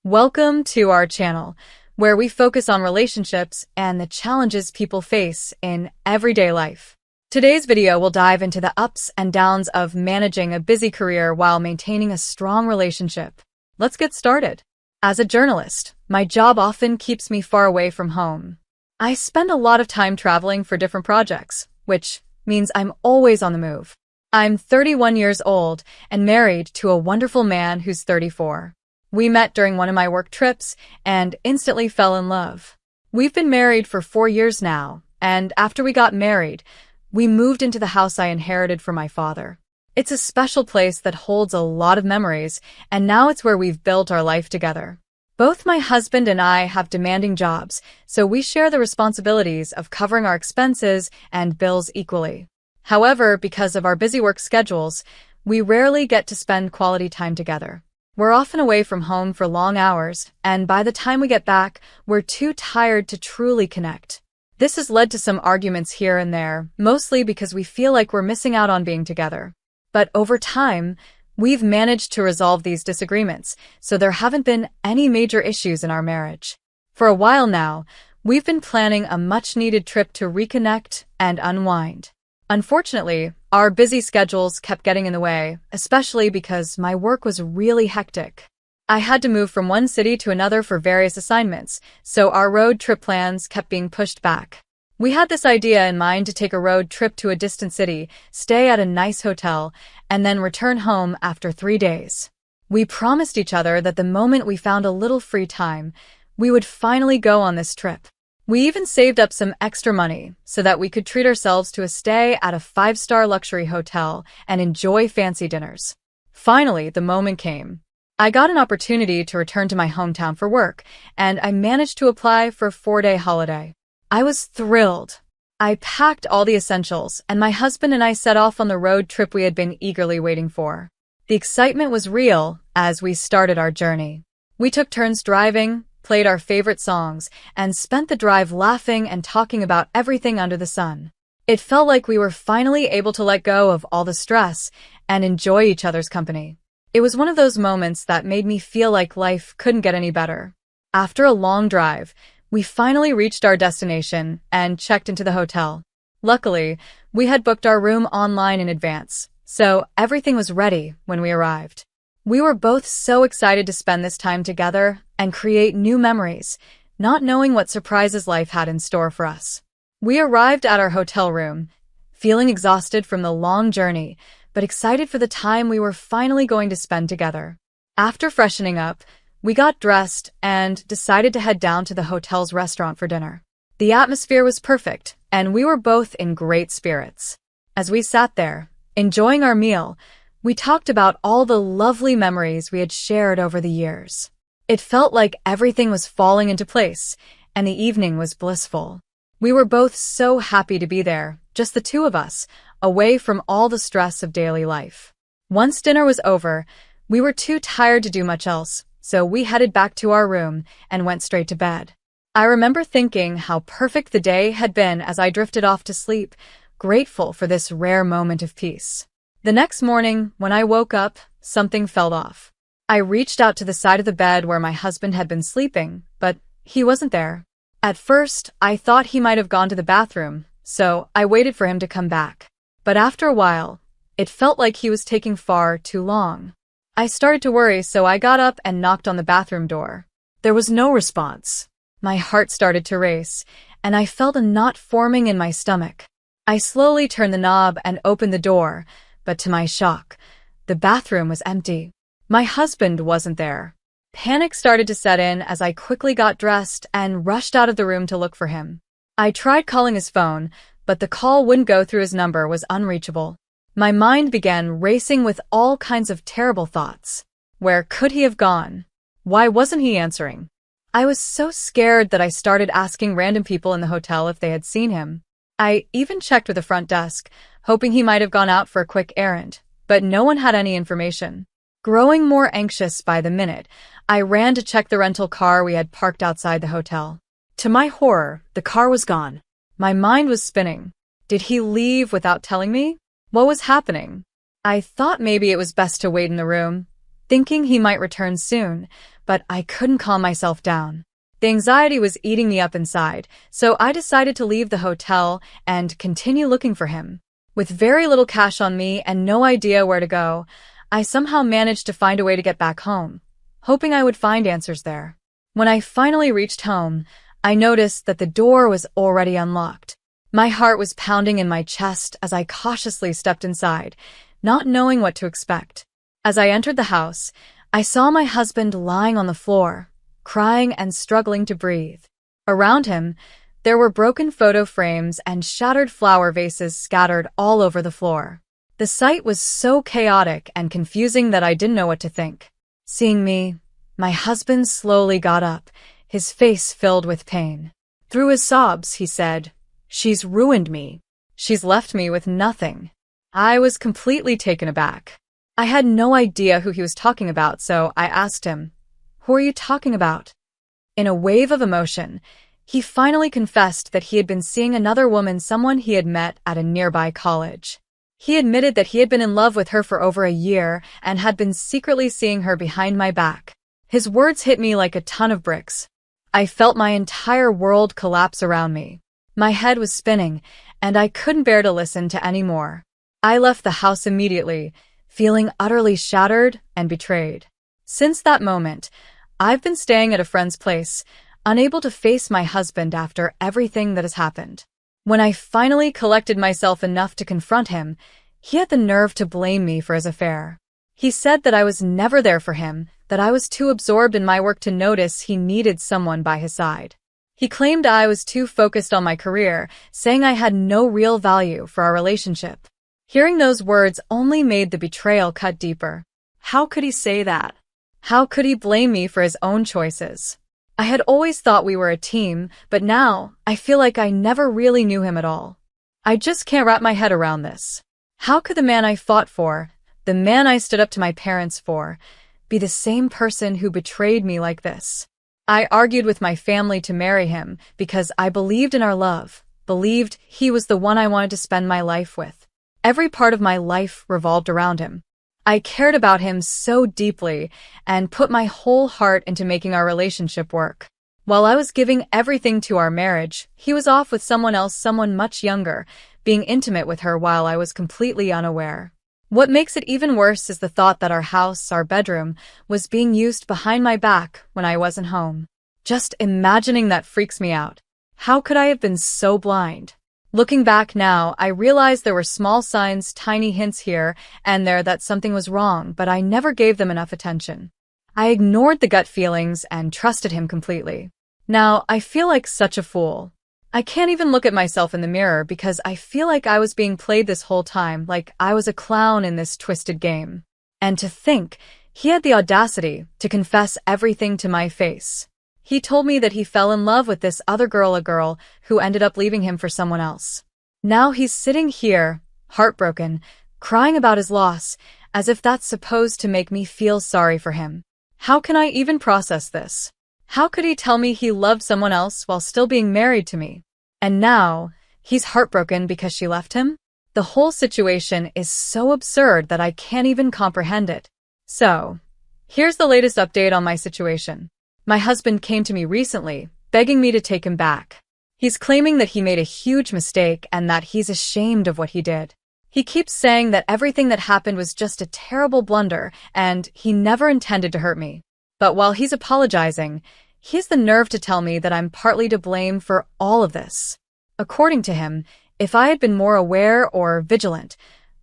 Welcome to our channel, where we focus on relationships and the challenges people face in everyday life. Today's video will dive into the ups and downs of managing a busy career while maintaining a strong relationship. Let's get started. As a journalist, my job often keeps me far away from home. I spend a lot of time traveling for different projects, which means I'm always on the move. I'm 31 years old and married to a wonderful man who's 34. We met during one of my work trips and instantly fell in love. We've been married for 4 years now, and after we got married, we moved into the house I inherited from my father. It's a special place that holds a lot of memories, and now it's where we've built our life together. Both my husband and I have demanding jobs, so we share the responsibilities of covering our expenses and bills equally. However, because of our busy work schedules, we rarely get to spend quality time together. We're often away from home for long hours, and by the time we get back, we're too tired to truly connect. This has led to some arguments here and there, mostly because we feel like we're missing out on being together. But over time, we've managed to resolve these disagreements, so there haven't been any major issues in our marriage. For a while now, we've been planning a much-needed trip to reconnect and unwind. Unfortunately, our busy schedules kept getting in the way, especially because my work was really hectic. I had to move from one city to another for various assignments, so our road trip plans kept being pushed back. We had this idea in mind to take a road trip to a distant city, stay at a nice hotel, and then return home after 3 days. We promised each other that the moment we found a little free time, we would finally go on this trip. We even saved up some extra money so that we could treat ourselves to a stay at a 5-star luxury hotel and enjoy fancy dinners. Finally, the moment came. I got an opportunity to return to my hometown for work, and I managed to apply for a 4-day holiday. I was thrilled. I packed all the essentials, and my husband and I set off on the road trip we had been eagerly waiting for. The excitement was real as we started our journey. We took turns driving, played our favorite songs, and spent the drive laughing and talking about everything under the sun. It felt like we were finally able to let go of all the stress and enjoy each other's company. It was one of those moments that made me feel like life couldn't get any better. After a long drive, we finally reached our destination and checked into the hotel. Luckily, we had booked our room online in advance, so everything was ready when we arrived. We were both so excited to spend this time together and create new memories, not knowing what surprises life had in store for us. We arrived at our hotel room, feeling exhausted from the long journey, but excited for the time we were finally going to spend together. After freshening up, we got dressed and decided to head down to the hotel's restaurant for dinner. The atmosphere was perfect, and we were both in great spirits. As we sat there, enjoying our meal, we talked about all the lovely memories we had shared over the years. It felt like everything was falling into place, and the evening was blissful. We were both so happy to be there, just the two of us, away from all the stress of daily life. Once dinner was over, we were too tired to do much else, so we headed back to our room and went straight to bed. I remember thinking how perfect the day had been as I drifted off to sleep, grateful for this rare moment of peace. The next morning, when I woke up, something felt off. I reached out to the side of the bed where my husband had been sleeping, but he wasn't there. At first, I thought he might have gone to the bathroom, so I waited for him to come back. But after a while, it felt like he was taking far too long. I started to worry, so I got up and knocked on the bathroom door. There was no response. My heart started to race, and I felt a knot forming in my stomach. I slowly turned the knob and opened the door, but to my shock, the bathroom was empty. My husband wasn't there. Panic started to set in as I quickly got dressed and rushed out of the room to look for him. I tried calling his phone, but the call wouldn't go through. His number was unreachable. My mind began racing with all kinds of terrible thoughts. Where could he have gone? Why wasn't he answering? I was so scared that I started asking random people in the hotel if they had seen him. I even checked with the front desk, hoping he might have gone out for a quick errand, but no one had any information. Growing more anxious by the minute, I ran to check the rental car we had parked outside the hotel. To my horror, the car was gone. My mind was spinning. Did he leave without telling me? What was happening? I thought maybe it was best to wait in the room, thinking he might return soon, but I couldn't calm myself down. The anxiety was eating me up inside, so I decided to leave the hotel and continue looking for him. With very little cash on me and no idea where to go, I somehow managed to find a way to get back home, hoping I would find answers there. When I finally reached home, I noticed that the door was already unlocked. My heart was pounding in my chest as I cautiously stepped inside, not knowing what to expect. As I entered the house, I saw my husband lying on the floor, crying and struggling to breathe. Around him, there were broken photo frames and shattered flower vases scattered all over the floor. The sight was so chaotic and confusing that I didn't know what to think. Seeing me, my husband slowly got up, his face filled with pain. Through his sobs, he said, "She's ruined me. She's left me with nothing." I was completely taken aback. I had no idea who he was talking about, so I asked him, "Who are you talking about?" In a wave of emotion, he finally confessed that he had been seeing another woman, someone he had met at a nearby college. He admitted that he had been in love with her for over a year and had been secretly seeing her behind my back. His words hit me like a ton of bricks. I felt my entire world collapse around me. My head was spinning, and I couldn't bear to listen to any more. I left the house immediately, feeling utterly shattered and betrayed. Since that moment, I've been staying at a friend's place, unable to face my husband after everything that has happened. When I finally collected myself enough to confront him, he had the nerve to blame me for his affair. He said that I was never there for him, that I was too absorbed in my work to notice he needed someone by his side. He claimed I was too focused on my career, saying I had no real value for our relationship. Hearing those words only made the betrayal cut deeper. How could he say that? How could he blame me for his own choices? I had always thought we were a team, but now I feel like I never really knew him at all. I just can't wrap my head around this. How could the man I fought for, the man I stood up to my parents for, be the same person who betrayed me like this? I argued with my family to marry him because I believed in our love, believed he was the one I wanted to spend my life with. Every part of my life revolved around him. I cared about him so deeply and put my whole heart into making our relationship work. While I was giving everything to our marriage, he was off with someone else, someone much younger, being intimate with her while I was completely unaware. What makes it even worse is the thought that our house, our bedroom, was being used behind my back when I wasn't home. Just imagining that freaks me out. How could I have been so blind? Looking back now, I realized there were small signs, tiny hints here and there that something was wrong, but I never gave them enough attention. I ignored the gut feelings and trusted him completely. Now, I feel like such a fool. I can't even look at myself in the mirror because I feel like I was being played this whole time, like I was a clown in this twisted game. And to think, he had the audacity to confess everything to my face. He told me that he fell in love with this other girl, a girl who ended up leaving him for someone else. Now he's sitting here, heartbroken, crying about his loss, as if that's supposed to make me feel sorry for him. How can I even process this? How could he tell me he loved someone else while still being married to me? And now, he's heartbroken because she left him? The whole situation is so absurd that I can't even comprehend it. So, here's the latest update on my situation. My husband came to me recently, begging me to take him back. He's claiming that he made a huge mistake and that he's ashamed of what he did. He keeps saying that everything that happened was just a terrible blunder and he never intended to hurt me. But while he's apologizing, he has the nerve to tell me that I'm partly to blame for all of this. According to him, if I had been more aware or vigilant,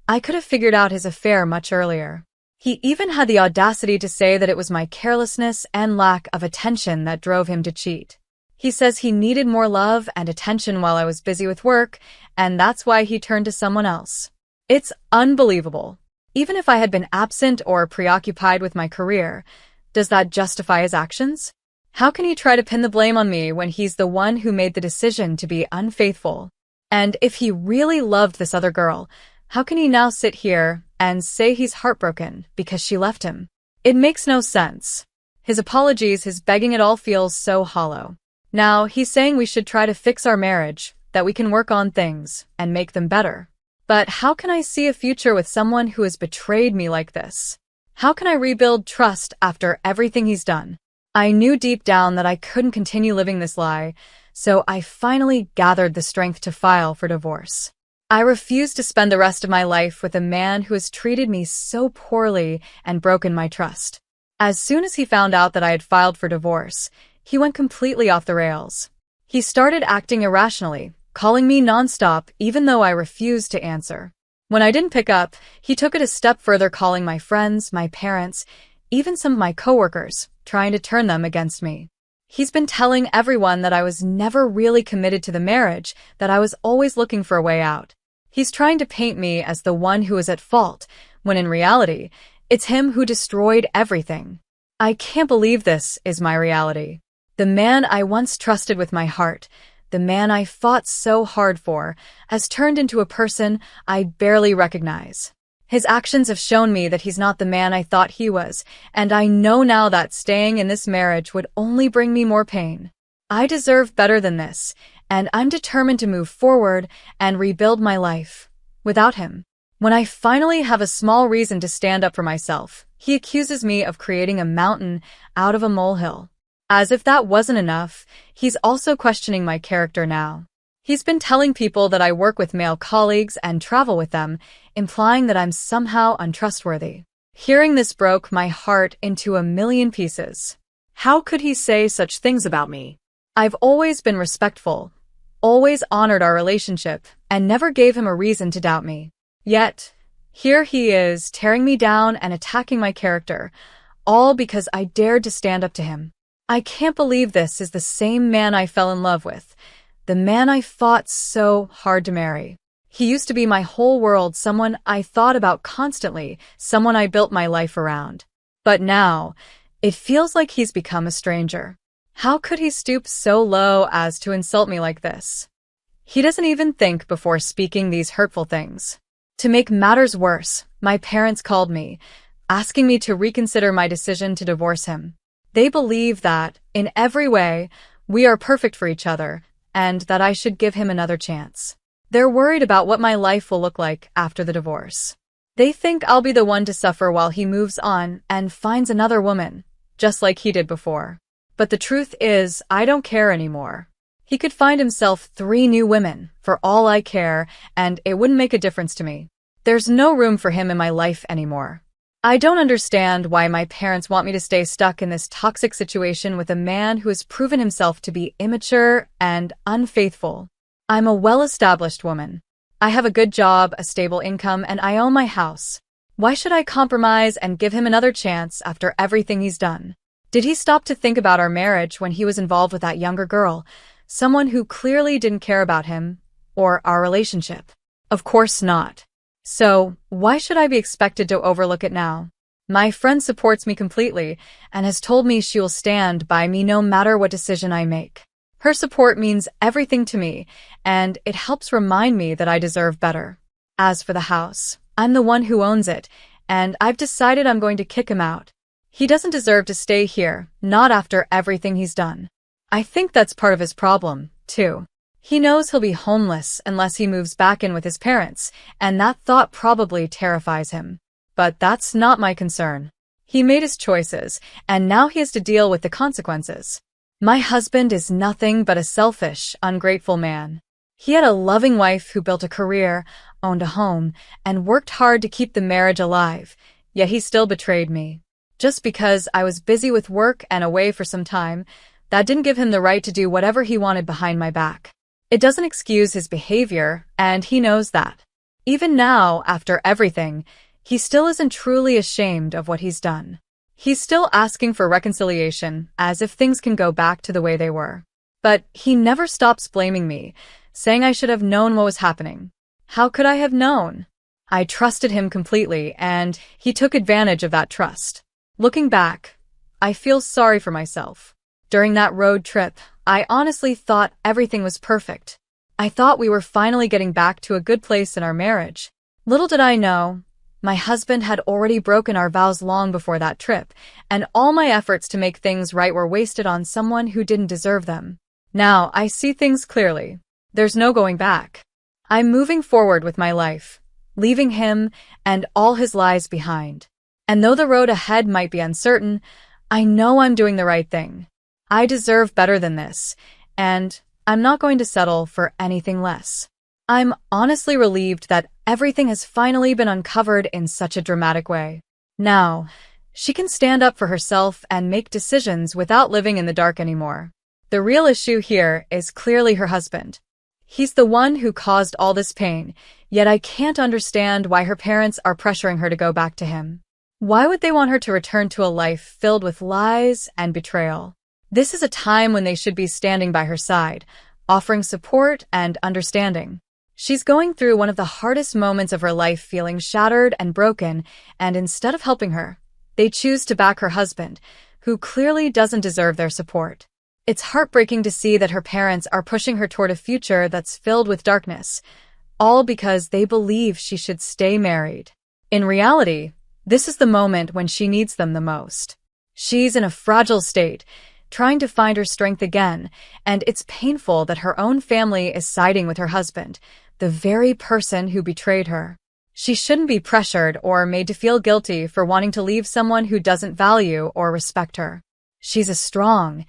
I could have figured out his affair much earlier. He even had the audacity to say that it was my carelessness and lack of attention that drove him to cheat. He says he needed more love and attention while I was busy with work, and that's why he turned to someone else. It's unbelievable. Even if I had been absent or preoccupied with my career, does that justify his actions? How can he try to pin the blame on me when he's the one who made the decision to be unfaithful? And if he really loved this other girl, how can he now sit here and say he's heartbroken because she left him? It makes no sense. His apologies, his begging, it all feels so hollow. Now, he's saying we should try to fix our marriage, that we can work on things and make them better. But how can I see a future with someone who has betrayed me like this? How can I rebuild trust after everything he's done? I knew deep down that I couldn't continue living this lie, so I finally gathered the strength to file for divorce. I refused to spend the rest of my life with a man who has treated me so poorly and broken my trust. As soon as he found out that I had filed for divorce, he went completely off the rails. He started acting irrationally, calling me nonstop even though I refused to answer. When I didn't pick up, he took it a step further, calling my friends, my parents, even some of my coworkers, trying to turn them against me. He's been telling everyone that I was never really committed to the marriage, that I was always looking for a way out. He's trying to paint me as the one who is at fault, when in reality, it's him who destroyed everything. I can't believe this is my reality. The man I once trusted with my heart, the man I fought so hard for, has turned into a person I barely recognize. His actions have shown me that he's not the man I thought he was, and I know now that staying in this marriage would only bring me more pain. I deserve better than this, and I'm determined to move forward and rebuild my life without him. When I finally have a small reason to stand up for myself, he accuses me of creating a mountain out of a molehill. As if that wasn't enough, he's also questioning my character now. He's been telling people that I work with male colleagues and travel with them, implying that I'm somehow untrustworthy. Hearing this broke my heart into a million pieces. How could he say such things about me? I've always been respectful, always honored our relationship, and never gave him a reason to doubt me. Yet, here he is, tearing me down and attacking my character, all because I dared to stand up to him. I can't believe this is the same man I fell in love with, the man I fought so hard to marry. He used to be my whole world, someone I thought about constantly, someone I built my life around. But now, it feels like he's become a stranger. How could he stoop so low as to insult me like this? He doesn't even think before speaking these hurtful things. To make matters worse, my parents called me, asking me to reconsider my decision to divorce him. They believe that, in every way, we are perfect for each other, and that I should give him another chance. They're worried about what my life will look like after the divorce. They think I'll be the one to suffer while he moves on and finds another woman, just like he did before. But the truth is, I don't care anymore. He could find himself 3 new women, for all I care, and it wouldn't make a difference to me. There's no room for him in my life anymore. I don't understand why my parents want me to stay stuck in this toxic situation with a man who has proven himself to be immature and unfaithful. I'm a well-established woman. I have a good job, a stable income, and I own my house. Why should I compromise and give him another chance after everything he's done? Did he stop to think about our marriage when he was involved with that younger girl, someone who clearly didn't care about him or our relationship? Of course not. So, why should I be expected to overlook it now? My friend supports me completely and has told me she will stand by me no matter what decision I make. Her support means everything to me, and it helps remind me that I deserve better. As for the house, I'm the one who owns it, and I've decided I'm going to kick him out. He doesn't deserve to stay here, not after everything he's done. I think that's part of his problem, too. He knows he'll be homeless unless he moves back in with his parents, and that thought probably terrifies him. But that's not my concern. He made his choices, and now he has to deal with the consequences. My husband is nothing but a selfish, ungrateful man. He had a loving wife who built a career, owned a home, and worked hard to keep the marriage alive, yet he still betrayed me. Just because I was busy with work and away for some time, that didn't give him the right to do whatever he wanted behind my back. It doesn't excuse his behavior, and he knows that. Even now, after everything, he still isn't truly ashamed of what he's done. He's still asking for reconciliation, as if things can go back to the way they were. But he never stops blaming me, saying I should have known what was happening. How could I have known? I trusted him completely, and he took advantage of that trust. Looking back, I feel sorry for myself. During that road trip, I honestly thought everything was perfect. I thought we were finally getting back to a good place in our marriage. Little did I know, my husband had already broken our vows long before that trip, and all my efforts to make things right were wasted on someone who didn't deserve them. Now I see things clearly. There's no going back. I'm moving forward with my life, leaving him and all his lies behind. And though the road ahead might be uncertain, I know I'm doing the right thing. I deserve better than this, and I'm not going to settle for anything less. I'm honestly relieved that everything has finally been uncovered in such a dramatic way. Now, she can stand up for herself and make decisions without living in the dark anymore. The real issue here is clearly her husband. He's the one who caused all this pain, yet I can't understand why her parents are pressuring her to go back to him. Why would they want her to return to a life filled with lies and betrayal? This is a time when they should be standing by her side, offering support and understanding. She's going through one of the hardest moments of her life, feeling shattered and broken, and instead of helping her, they choose to back her husband, who clearly doesn't deserve their support. It's heartbreaking to see that her parents are pushing her toward a future that's filled with darkness, all because they believe she should stay married. In reality, this is the moment when she needs them the most. She's in a fragile state, trying to find her strength again, and it's painful that her own family is siding with her husband, the very person who betrayed her. She shouldn't be pressured or made to feel guilty for wanting to leave someone who doesn't value or respect her. She's a strong,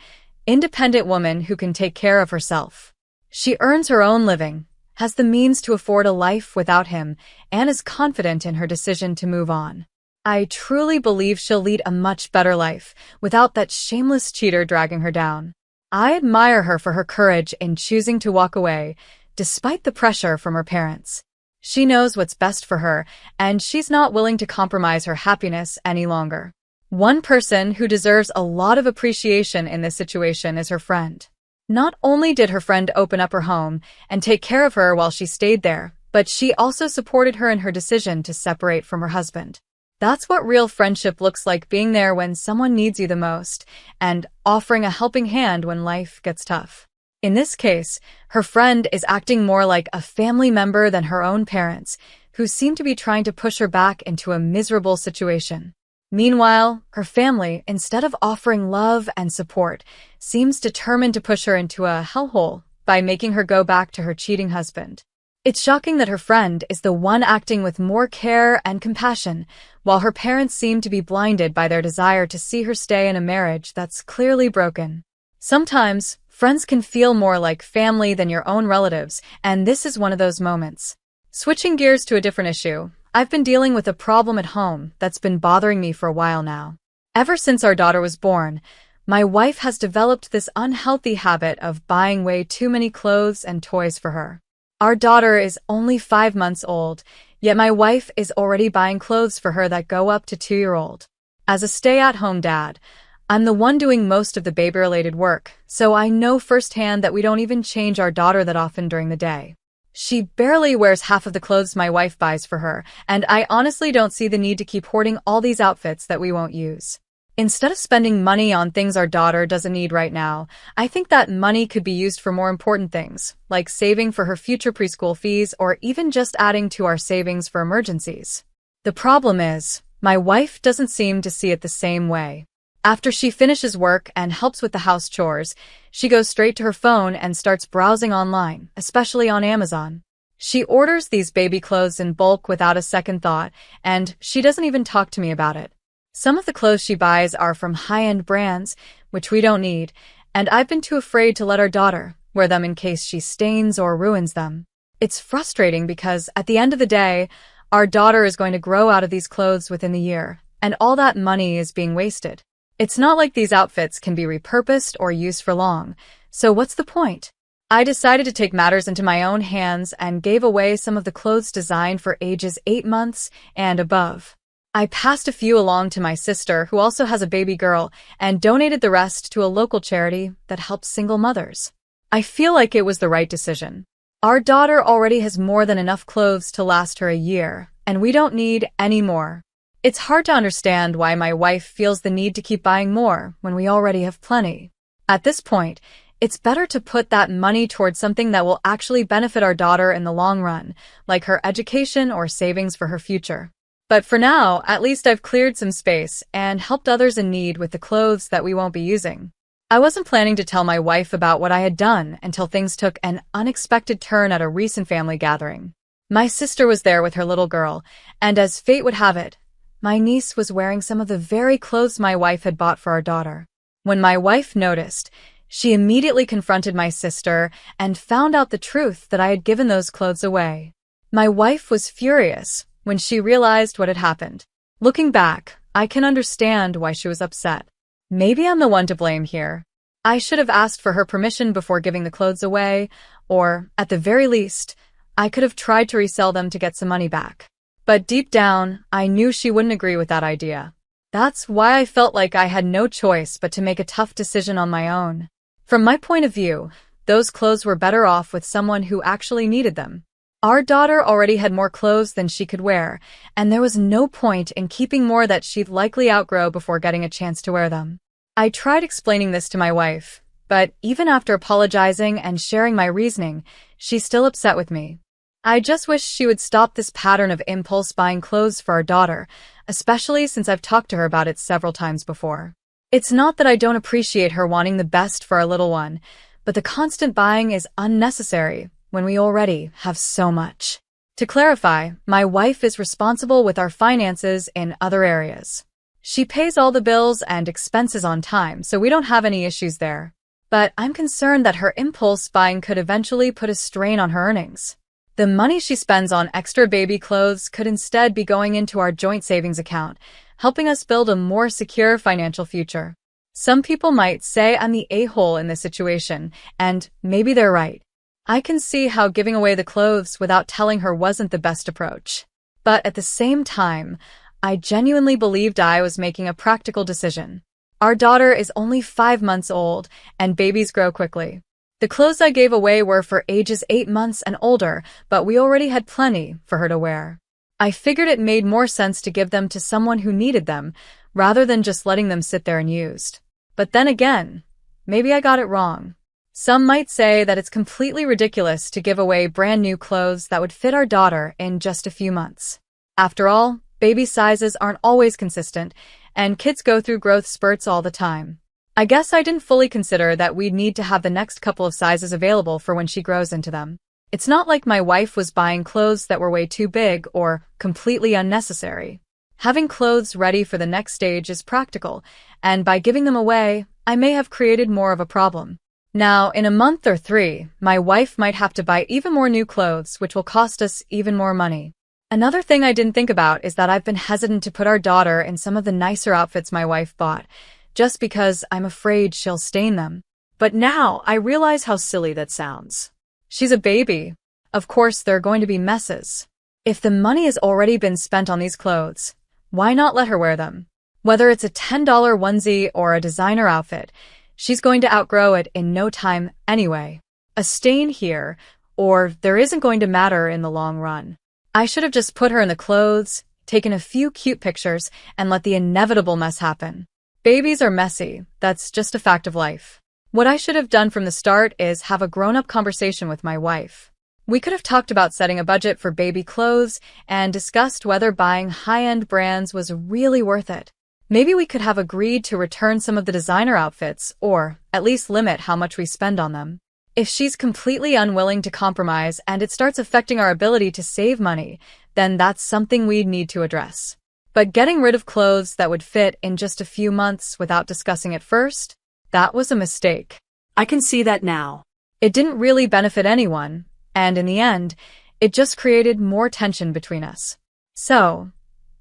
independent woman who can take care of herself. She earns her own living, has the means to afford a life without him, and is confident in her decision to move on. I truly believe she'll lead a much better life without that shameless cheater dragging her down. I admire her for her courage in choosing to walk away, despite the pressure from her parents. She knows what's best for her, and she's not willing to compromise her happiness any longer. One person who deserves a lot of appreciation in this situation is her friend. Not only did her friend open up her home and take care of her while she stayed there, but she also supported her in her decision to separate from her husband. That's what real friendship looks like, being there when someone needs you the most and offering a helping hand when life gets tough. In this case, her friend is acting more like a family member than her own parents, who seem to be trying to push her back into a miserable situation. Meanwhile, her family, instead of offering love and support, seems determined to push her into a hellhole by making her go back to her cheating husband. It's shocking that her friend is the one acting with more care and compassion, while her parents seem to be blinded by their desire to see her stay in a marriage that's clearly broken. Sometimes, friends can feel more like family than your own relatives, and this is one of those moments. Switching gears to a different issue, I've been dealing with a problem at home that's been bothering me for a while now. Ever since our daughter was born, my wife has developed this unhealthy habit of buying way too many clothes and toys for her. Our daughter is only 5 months old, yet my wife is already buying clothes for her that go up to 2-year-old. As a stay-at-home dad, I'm the one doing most of the baby-related work, so I know firsthand that we don't even change our daughter that often during the day. She barely wears half of the clothes my wife buys for her, and I honestly don't see the need to keep hoarding all these outfits that we won't use. Instead of spending money on things our daughter doesn't need right now, I think that money could be used for more important things, like saving for her future preschool fees or even just adding to our savings for emergencies. The problem is, my wife doesn't seem to see it the same way. After she finishes work and helps with the house chores, she goes straight to her phone and starts browsing online, especially on Amazon. She orders these baby clothes in bulk without a second thought, and she doesn't even talk to me about it. Some of the clothes she buys are from high-end brands, which we don't need, and I've been too afraid to let our daughter wear them in case she stains or ruins them. It's frustrating because, at the end of the day, our daughter is going to grow out of these clothes within the year, and all that money is being wasted. It's not like these outfits can be repurposed or used for long, so what's the point? I decided to take matters into my own hands and gave away some of the clothes designed for ages 8 months and above. I passed a few along to my sister, who also has a baby girl, and donated the rest to a local charity that helps single mothers. I feel like it was the right decision. Our daughter already has more than enough clothes to last her a year, and we don't need any more. It's hard to understand why my wife feels the need to keep buying more when we already have plenty. At this point, it's better to put that money towards something that will actually benefit our daughter in the long run, like her education or savings for her future. But for now, at least I've cleared some space and helped others in need with the clothes that we won't be using. I wasn't planning to tell my wife about what I had done until things took an unexpected turn at a recent family gathering. My sister was there with her little girl, and as fate would have it, my niece was wearing some of the very clothes my wife had bought for our daughter. When my wife noticed, she immediately confronted my sister and found out the truth that I had given those clothes away. My wife was furious when she realized what had happened. Looking back, I can understand why she was upset. Maybe I'm the one to blame here. I should have asked for her permission before giving the clothes away, or, at the very least, I could have tried to resell them to get some money back. But deep down, I knew she wouldn't agree with that idea. That's why I felt like I had no choice but to make a tough decision on my own. From my point of view, those clothes were better off with someone who actually needed them. Our daughter already had more clothes than she could wear, and there was no point in keeping more that she'd likely outgrow before getting a chance to wear them. I tried explaining this to my wife, but even after apologizing and sharing my reasoning, she's still upset with me. I just wish she would stop this pattern of impulse buying clothes for our daughter, especially since I've talked to her about it several times before. It's not that I don't appreciate her wanting the best for our little one, but the constant buying is unnecessary when we already have so much. To clarify, my wife is responsible with our finances in other areas. She pays all the bills and expenses on time, so we don't have any issues there. But I'm concerned that her impulse buying could eventually put a strain on her earnings. The money she spends on extra baby clothes could instead be going into our joint savings account, helping us build a more secure financial future. Some people might say I'm the a-hole in this situation, and maybe they're right. I can see how giving away the clothes without telling her wasn't the best approach. But at the same time, I genuinely believed I was making a practical decision. Our daughter is only 5 months old, and babies grow quickly. The clothes I gave away were for ages 8 months and older, but we already had plenty for her to wear. I figured it made more sense to give them to someone who needed them, rather than just letting them sit there unused. But then again, maybe I got it wrong. Some might say that it's completely ridiculous to give away brand new clothes that would fit our daughter in just a few months. After all, baby sizes aren't always consistent, and kids go through growth spurts all the time. I guess I didn't fully consider that we'd need to have the next couple of sizes available for when she grows into them. It's not like my wife was buying clothes that were way too big or completely unnecessary. Having clothes ready for the next stage is practical, and by giving them away, I may have created more of a problem. Now, in a month or 3, my wife might have to buy even more new clothes, which will cost us even more money. Another thing I didn't think about is that I've been hesitant to put our daughter in some of the nicer outfits my wife bought, just because I'm afraid she'll stain them. But now I realize how silly that sounds. She's a baby. Of course, there are going to be messes. If the money has already been spent on these clothes, why not let her wear them? Whether it's a $10 onesie or a designer outfit, she's going to outgrow it in no time anyway. A stain here, or there isn't going to matter in the long run. I should have just put her in the clothes, taken a few cute pictures, and let the inevitable mess happen. Babies are messy. That's just a fact of life. What I should have done from the start is have a grown-up conversation with my wife. We could have talked about setting a budget for baby clothes and discussed whether buying high-end brands was really worth it. Maybe we could have agreed to return some of the designer outfits, or at least limit how much we spend on them. If she's completely unwilling to compromise and it starts affecting our ability to save money, then that's something we'd need to address. But getting rid of clothes that would fit in just a few months without discussing it first, that was a mistake. I can see that now. It didn't really benefit anyone, and in the end, it just created more tension between us. So,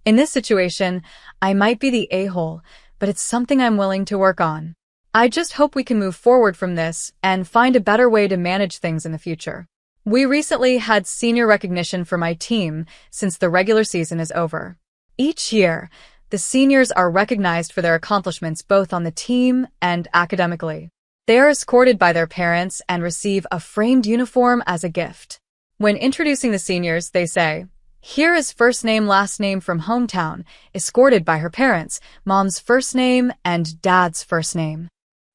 in this situation, I might be the a-hole, but it's something I'm willing to work on. I just hope we can move forward from this and find a better way to manage things in the future. We recently had senior recognition for my team since the regular season is over. Each year, the seniors are recognized for their accomplishments both on the team and academically. They are escorted by their parents and receive a framed uniform as a gift. When introducing the seniors, they say, "Here is first name, last name from hometown, escorted by her parents, mom's first name and dad's first name."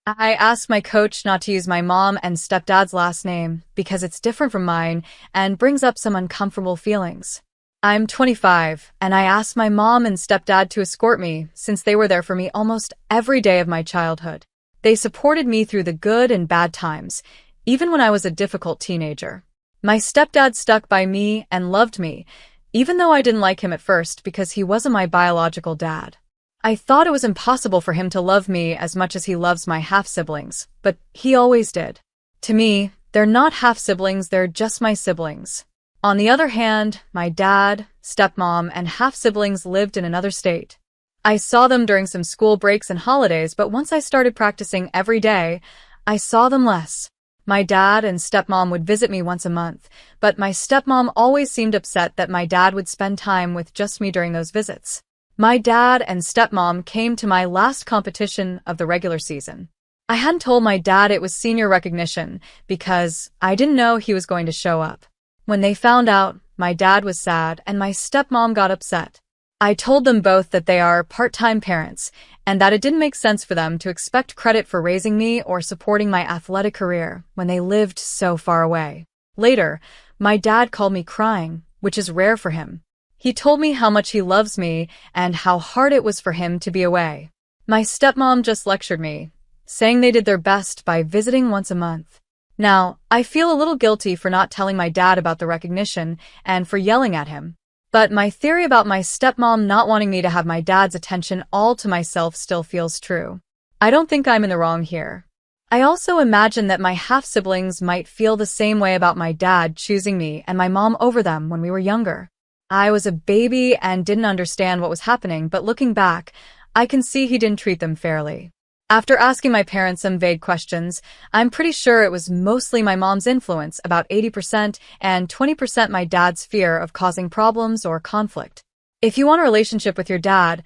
I asked my coach not to use my mom and stepdad's last name because it's different from mine and brings up some uncomfortable feelings. I'm 25, and I asked my mom and stepdad to escort me since they were there for me almost every day of my childhood. They supported me through the good and bad times, even when I was a difficult teenager. My stepdad stuck by me and loved me, even though I didn't like him at first because he wasn't my biological dad. I thought it was impossible for him to love me as much as he loves my half-siblings, but he always did. To me, they're not half-siblings, they're just my siblings. On the other hand, my dad, stepmom, and half-siblings lived in another state. I saw them during some school breaks and holidays, but once I started practicing every day, I saw them less. My dad and stepmom would visit me once a month, but my stepmom always seemed upset that my dad would spend time with just me during those visits. My dad and stepmom came to my last competition of the regular season. I hadn't told my dad it was senior recognition because I didn't know he was going to show up. When they found out, my dad was sad and my stepmom got upset. I told them both that they are part-time parents and that it didn't make sense for them to expect credit for raising me or supporting my athletic career when they lived so far away. Later, my dad called me crying, which is rare for him. He told me how much he loves me and how hard it was for him to be away. My stepmom just lectured me, saying they did their best by visiting once a month. Now, I feel a little guilty for not telling my dad about the recognition and for yelling at him. But my theory about my stepmom not wanting me to have my dad's attention all to myself still feels true. I don't think I'm in the wrong here. I also imagine that my half-siblings might feel the same way about my dad choosing me and my mom over them when we were younger. I was a baby and didn't understand what was happening, but looking back, I can see he didn't treat them fairly. After asking my parents some vague questions, I'm pretty sure it was mostly my mom's influence, about 80%, and 20% my dad's fear of causing problems or conflict. If you want a relationship with your dad,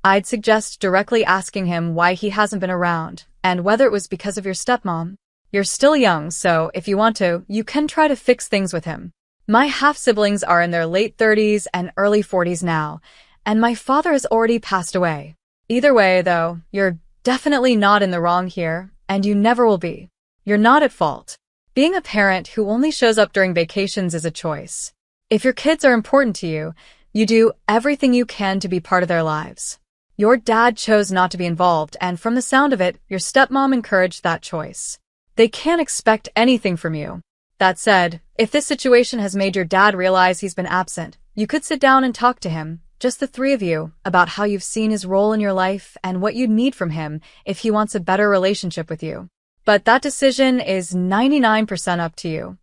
I'd suggest directly asking him why he hasn't been around, and whether it was because of your stepmom. You're still young, so if you want to, you can try to fix things with him. My half-siblings are in their late 30s and early 40s now, and my father has already passed away. Either way, though, you're definitely not in the wrong here, and you never will be. You're not at fault. Being a parent who only shows up during vacations is a choice. If your kids are important to you, you do everything you can to be part of their lives. Your dad chose not to be involved, and from the sound of it, your stepmom encouraged that choice. They can't expect anything from you. That said, if this situation has made your dad realize he's been absent, you could sit down and talk to him, just the three of you, about how you've seen his role in your life and what you'd need from him if he wants a better relationship with you. But that decision is 99% up to you.